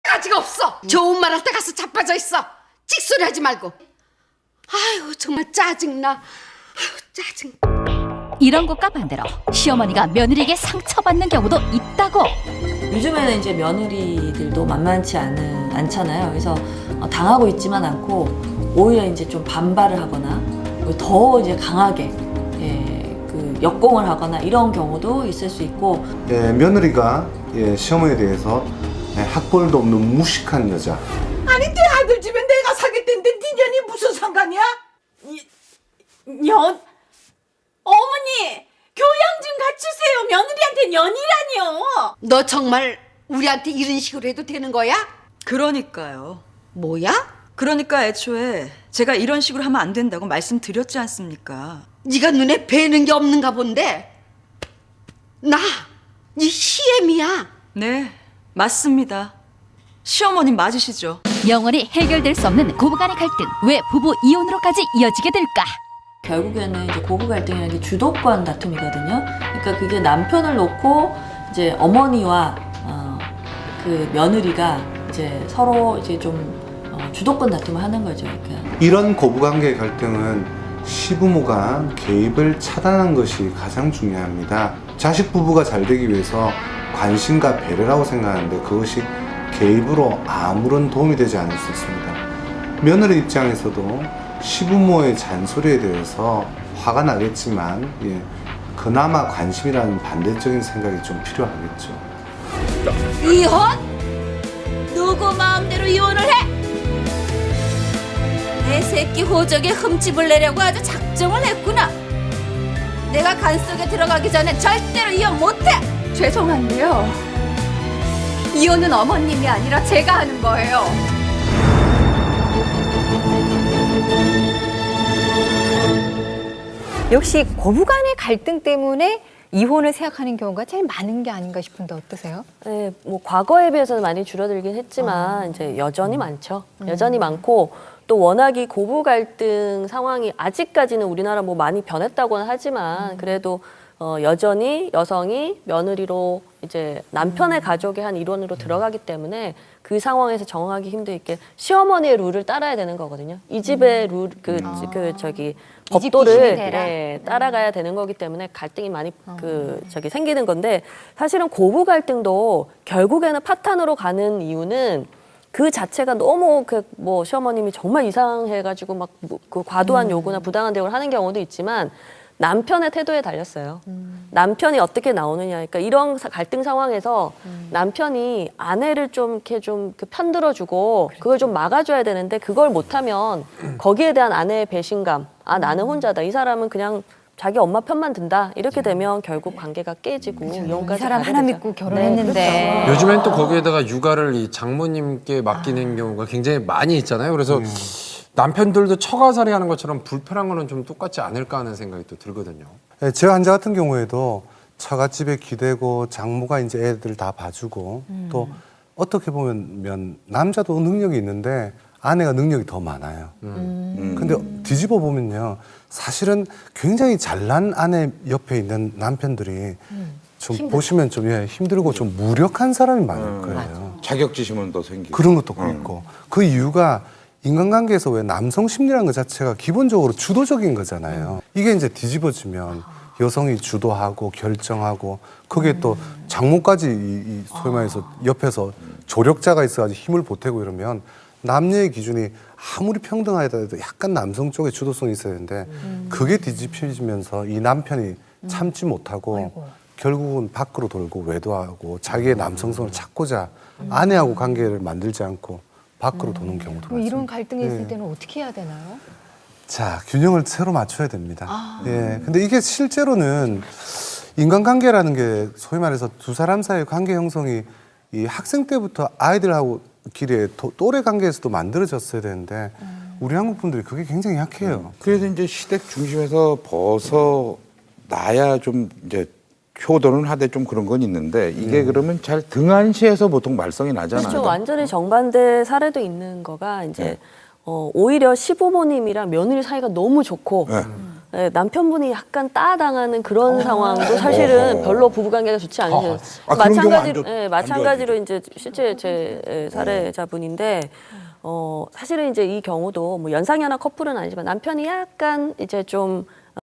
가지가 없어. 좋은 말 할 때 가서 자빠져 있어. 찍소리 하지 말고. 아유 정말 짜증나. 아유 짜증. 이런 것과 반대로 시어머니가 며느리에게 상처받는 경우도 있다고. 요즘에는 이제 며느리들도 만만치 않잖아요. 그래서 당하고 있지만 않고 오히려 이제 좀 반발을 하거나 더 이제 강하게 그 역공을 하거나 이런 경우도 있을 수 있고. 며느리가 시어머니에 대해서 학벌도 없는 무식한 여자. 아니 내 아들 집에 내가 사겠다는데 네 년이 무슨 상관이야? 년? 어머니, 교양 좀 갖추세요. 며느리한테 년이라니요. 너 정말 우리한테 이런 식으로 해도 되는 거야? 그러니까요. 뭐야? 그러니까 애초에 제가 이런 식으로 하면 안 된다고 말씀드렸지 않습니까? 네가 눈에 뵈는 게 없는가 본데. 나 네 시애미야. 네, 맞습니다. 시어머님 맞으시죠? 영원히 해결될 수 없는 고부간의 갈등. 왜 부부 이혼으로까지 이어지게 될까? 결국에는 이제 고부 갈등이라는 게 주도권 다툼이거든요. 그러니까 그게 남편을 놓고 이제 어머니와 그 며느리가 이제 서로 이제 좀 주도권 다툼을 하는 거죠. 그러니까. 이런 고부관계 갈등은 시부모가 개입을 차단하는 것이 가장 중요합니다. 자식 부부가 잘 되기 위해서 관심과 배려라고 생각하는데 그것이 개입으로 아무런 도움이 되지 않을 수 있습니다. 며느리 입장에서도 시부모의 잔소리에 대해서 화가 나겠지만 그나마 관심이라는 반대적인 생각이 좀 필요하겠죠. 이혼? 누구 마음대로 이혼을 해? 내 새끼 호적에 흠집을 내려고 아주 작정을 했구나. 내가 간 속에 들어가기 전에 절대로 이혼 못해. 죄송한데요. 이혼은 어머님이 아니라 제가 하는 거예요. 역시 고부간의 갈등 때문에 이혼을 생각하는 경우가 제일 많은 게 아닌가 싶은데 어떠세요? 네, 뭐 과거에 비해서는 많이 줄어들긴 했지만 이제 여전히 많죠. 여전히 많고 또 워낙 이 고부 갈등 상황이 아직까지는 우리나라 뭐 많이 변했다고는 하지만 그래도 여전히 여성이 며느리로 이제 남편의 가족의 한 일원으로 들어가기 때문에 그 상황에서 정하기 힘들게 시어머니의 룰을 따라야 되는 거거든요. 이 집의 룰, 법도를 따라가야 되는 거기 때문에 갈등이 많이 생기는 건데 사실은 고부 갈등도 결국에는 파탄으로 가는 이유는 그 자체가 너무 뭐 시어머님이 정말 이상해가지고 막 그 과도한 요구나 부당한 대우를 하는 경우도 있지만 남편의 태도에 달렸어요. 남편이 어떻게 나오느냐. 그러니까 이런 갈등 상황에서 남편이 아내를 좀 이렇게 좀 편들어주고 그걸 좀 막아줘야 되는데 그걸 못하면 거기에 대한 아내의 배신감. 아, 나는 혼자다. 이 사람은 그냥 자기 엄마 편만 든다. 이렇게 되면 결국 관계가 깨지고 이혼까지. 이 사람 하나 믿고 결혼했는데. 네, 그렇죠. 요즘엔 또 거기에다가 육아를 이 장모님께 맡기는 경우가 굉장히 많이 있잖아요. 그래서 남편들도 처가살이 하는 것처럼 불편한 거는 좀 똑같지 않을까 하는 생각이 또 들거든요. 제 환자 같은 경우에도 처갓집에 기대고 장모가 이제 애들 다 봐주고 또 어떻게 보면 남자도 능력이 있는데 아내가 능력이 더 많아요. 근데 뒤집어 보면요. 사실은 굉장히 잘난 아내 옆에 있는 남편들이 좀 보시면 좀 힘들고 좀 무력한 사람이 많을 거예요. 자격지심은 더 생기고. 그런 것도 그렇고. 그 이유가 인간관계에서 왜 남성 심리라는 것 자체가 기본적으로 주도적인 거잖아요. 이게 이제 뒤집어지면 여성이 주도하고 결정하고 그게 또 장모까지 소위 말해서 옆에서 조력자가 있어가지고 힘을 보태고 이러면 남녀의 기준이 아무리 평등하다 해도 약간 남성 쪽에 주도성이 있어야 되는데 그게 뒤집혀지면서 이 남편이 참지 못하고 결국은 밖으로 돌고 외도하고 자기의 남성성을 찾고자 아내하고 관계를 만들지 않고 밖으로 도는 경우도 많습니다. 이런 갈등이 있을 때는 어떻게 해야 되나요? 자, 균형을 새로 맞춰야 됩니다. 근데 이게 실제로는 인간관계라는 게 소위 말해서 두 사람 사이의 관계 형성이 이 학생 때부터 아이들하고 길에 또래 관계에서도 만들어졌어야 되는데 우리 한국 분들이 그게 굉장히 약해요. 그래서 이제 시댁 중심에서 벗어나야 좀 이제 효도는 하되 좀 그런 건 있는데 이게 그러면 잘 등한시해서 보통 말썽이 나잖아요. 그렇죠. 완전히 정반대 사례도 있는 거가 이제 오히려 시부모님이랑 며느리 사이가 너무 좋고 예, 남편분이 약간 따당하는 그런 상황도 사실은 별로 부부관계가 좋지 않으세요. 그런 경우 안 마찬가지로 이제 실제 제 사례자분인데 사실은 이제 이 경우도 뭐 연상연하 커플은 아니지만 남편이 약간 이제 좀